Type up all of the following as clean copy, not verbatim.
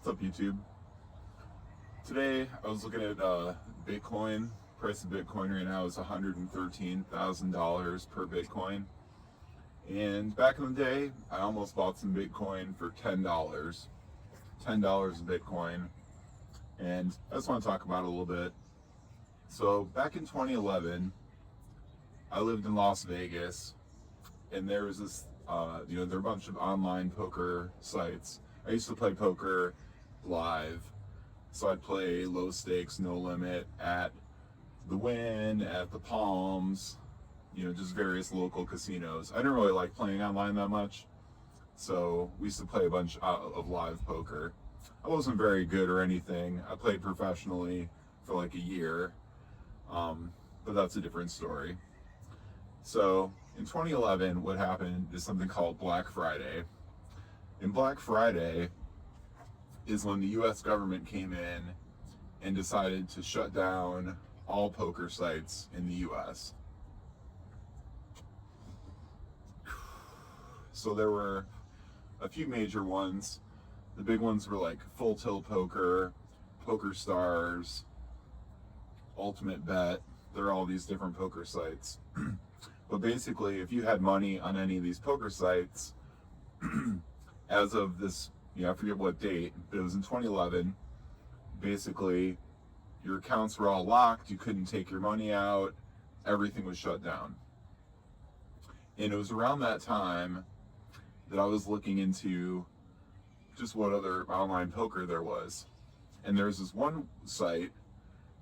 What's up, YouTube? Today I was looking at Bitcoin. Price of Bitcoin right now is $113,000 per Bitcoin. And back in the day, I almost bought some Bitcoin for $10. $10 a Bitcoin. And I just want to talk about it a little bit. So back in 2011, I lived in Las Vegas, and there was this, there were a bunch of online poker sites. I used to play poker live. So I'd play low stakes, no limit at the Wynn, at the Palms, just various local casinos. I didn't really like playing online that much, so we used to play a bunch of live poker. I wasn't very good or anything. I played professionally for like a year, but that's a different story. So in 2011, what happened is something called Black Friday. And Black Friday is when the US government came in and decided to shut down all poker sites in the US. So there were a few major ones. The big ones were like Full Tilt Poker, Poker Stars, Ultimate Bet. There are all these different poker sites. But basically, if you had money on any of these poker sites, as of this, I forget what date, but it was in 2011. Basically, your accounts were all locked. You couldn't take your money out. Everything was shut down. And it was around that time that I was looking into just what other online poker there was. And there's this one site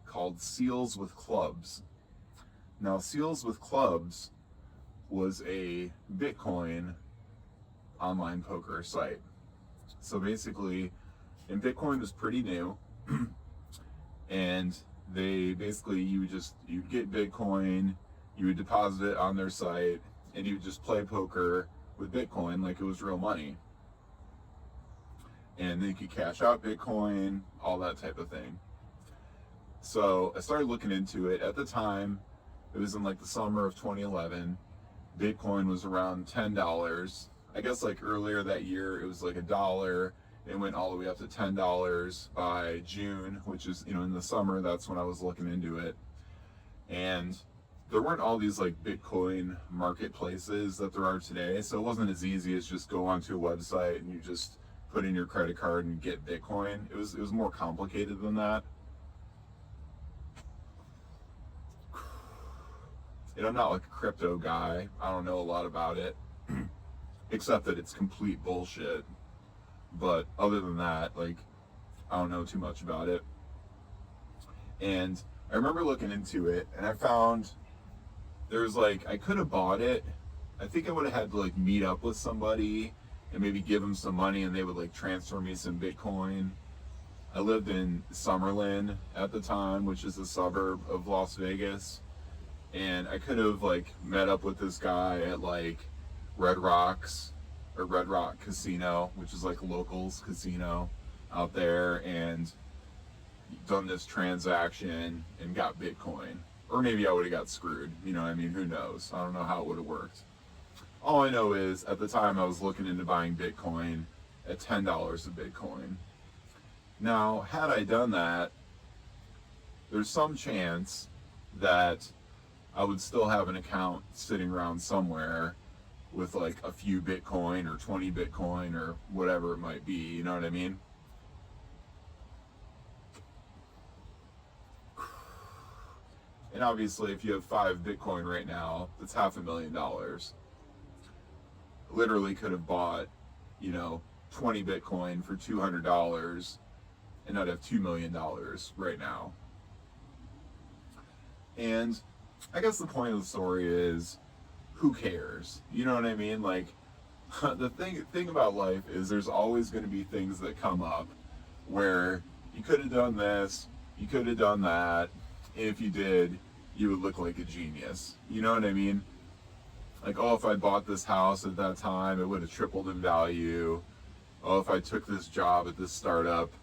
called Seals with Clubs. Now, Seals with Clubs was a Bitcoin online poker site. So basically, and Bitcoin was pretty new, and they basically, you'd get Bitcoin, you would deposit it on their site, and you would just play poker with Bitcoin like it was real money. And then you could cash out Bitcoin, all that type of thing. So I started looking into it. At the time, it was in like the summer of 2011. Bitcoin was around $10. I guess like earlier that year, it was like $1. It went all the way up to $10 by June, which is, in the summer, that's when I was looking into it. And there weren't all these like Bitcoin marketplaces that there are today. So it wasn't as easy as just go onto a website and you just put in your credit card and get Bitcoin. It was more complicated than that. And I'm not like a crypto guy. I don't know a lot about it. Except that it's complete bullshit. But other than that, like, I don't know too much about it. And I remember looking into it, and I found there's like, I could have bought it. I think I would have had to like meet up with somebody and maybe give them some money, and they would like transfer me some Bitcoin. I lived in Summerlin at the time, which is a suburb of Las Vegas. And I could have like met up with this guy at like Red Rock Casino, which is like a locals casino out there, and done this transaction and got Bitcoin. Or maybe I would have got screwed. Who knows? I don't know how it would have worked. All I know is at the time I was looking into buying Bitcoin at $10 a Bitcoin. Now, had I done that, there's some chance that I would still have an account sitting around somewhere with like a few Bitcoin or 20 Bitcoin or whatever it might be, you know what I mean? And obviously, if you have 5 Bitcoin right now, that's $500,000. Literally could have bought, 20 Bitcoin for $200, and I'd have $2 million right now. And I guess the point of the story is, who cares? You know what I mean? Like, the thing about life is there's always going to be things that come up where you could have done this, you could have done that. If you did, you would look like a genius. You know what I mean? Like, oh, if I bought this house at that time, it would have tripled in value. Oh, if I took this job at this startup,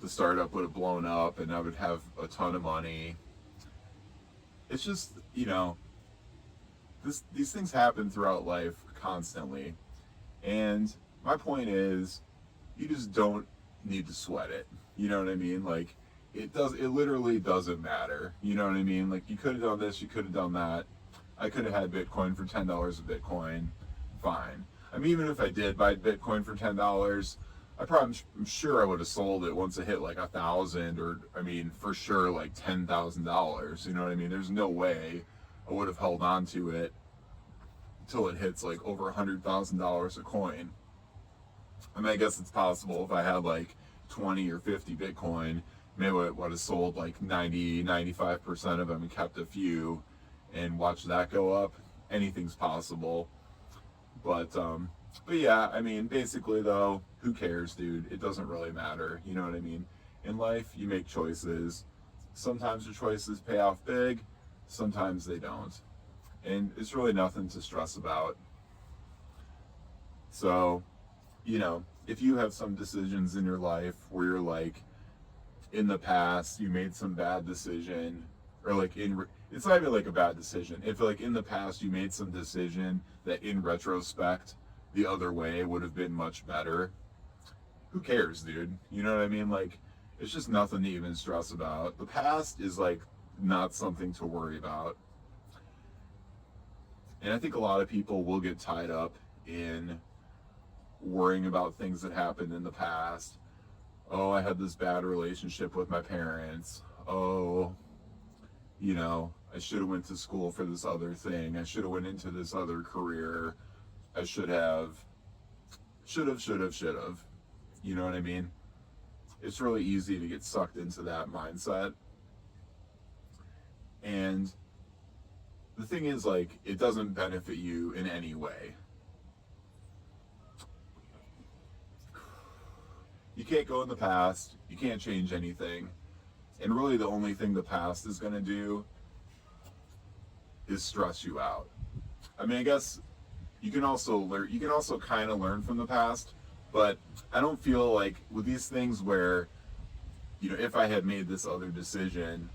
the startup would have blown up and I would have a ton of money. It's just, these things happen throughout life constantly. And my point is, you just don't need to sweat it. You know what I mean? Like, it literally doesn't matter. You know what I mean? Like, you could have done this, you could have done that. I could have had Bitcoin for $10 a Bitcoin. Fine. I mean, even if I did buy Bitcoin for $10, I'm sure I would have sold it once it hit like 1,000, or I mean, for sure like $10,000. You know what I mean? There's no way I would have held on to it until it hits like over $100,000 a coin. I mean, I guess it's possible if I had like 20 or 50 Bitcoin, maybe I would have sold like 95% of them and kept a few and watched that go up. Anything's possible. But yeah, I mean, basically though, who cares, dude? It doesn't really matter. You know what I mean? In life, you make choices. Sometimes your choices pay off big, sometimes they don't. And it's really nothing to stress about. So, you know, if you have some decisions in your life where you're like, in the past, you made some bad decision, or like it's not even like a bad decision. If like in the past you made some decision that in retrospect the other way would have been much better, who cares, dude? You know what I mean? Like, it's just nothing to even stress about. The past is like not something to worry about. And I think a lot of people will get tied up in worrying about things that happened in the past. Oh, I had this bad relationship with my parents. Oh, you know, I should have went to school for this other thing. I should have went into this other career. I should have. You know what I mean? It's really easy to get sucked into that mindset. And the thing is, like, it doesn't benefit you in any way. You can't go in the past. You can't change anything. And really the only thing the past is going to do is stress you out. I mean, I guess you can also kind of learn from the past, but I don't feel like with these things where, you know, if I had made this other decision,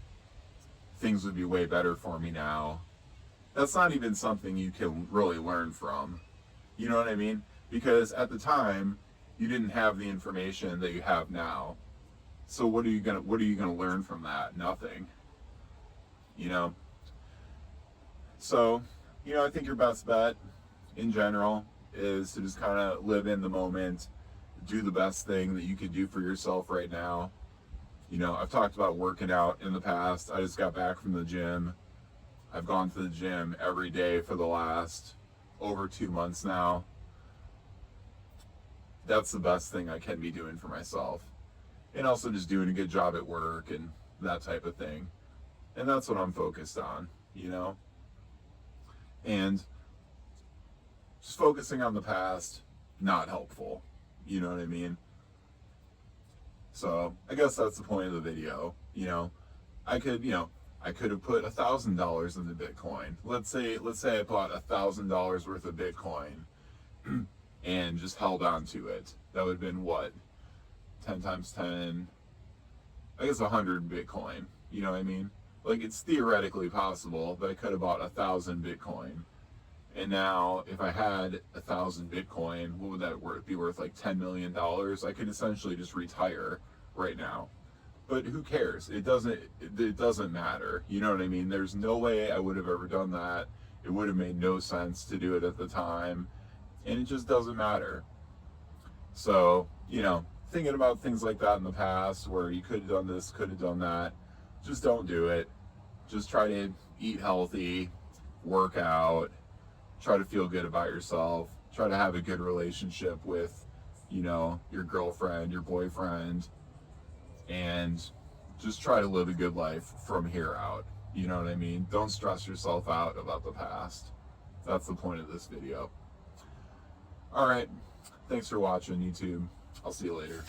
things would be way better for me now. That's not even something you can really learn from. You know what I mean? Because at the time, you didn't have the information that you have now. So what are you gonna learn from that? Nothing. You know? So, you know, I think your best bet in general is to just kind of live in the moment, do the best thing that you can do for yourself right now. You know, I've talked about working out in the past. I just got back from the gym. I've gone to the gym every day for the last over 2 months now. That's the best thing I can be doing for myself. And also just doing a good job at work and that type of thing. And that's what I'm focused on, you know? And just focusing on the past, not helpful. You know what I mean? So I guess that's the point of the video. You know, I could have put $1,000 into Bitcoin. Let's say I bought $1,000 worth of Bitcoin and just held on to it. That would have been what? 10 times 10, I guess 100 Bitcoin. You know what I mean? Like, it's theoretically possible that I could have bought 1,000 Bitcoin. And now, if I had 1,000 Bitcoin, what would that be worth? Like $10 million? I could essentially just retire right now. But who cares? It doesn't matter. You know what I mean? There's no way I would have ever done that. It would have made no sense to do it at the time. And it just doesn't matter. So, you know, thinking about things like that in the past where you could have done this, could have done that, just don't do it. Just try to eat healthy, work out, try to feel good about yourself, try to have a good relationship with, you know, your girlfriend, your boyfriend, and just try to live a good life from here out. You know what I mean? Don't stress yourself out about the past. That's the point of this video. All right. Thanks for watching, YouTube. I'll see you later.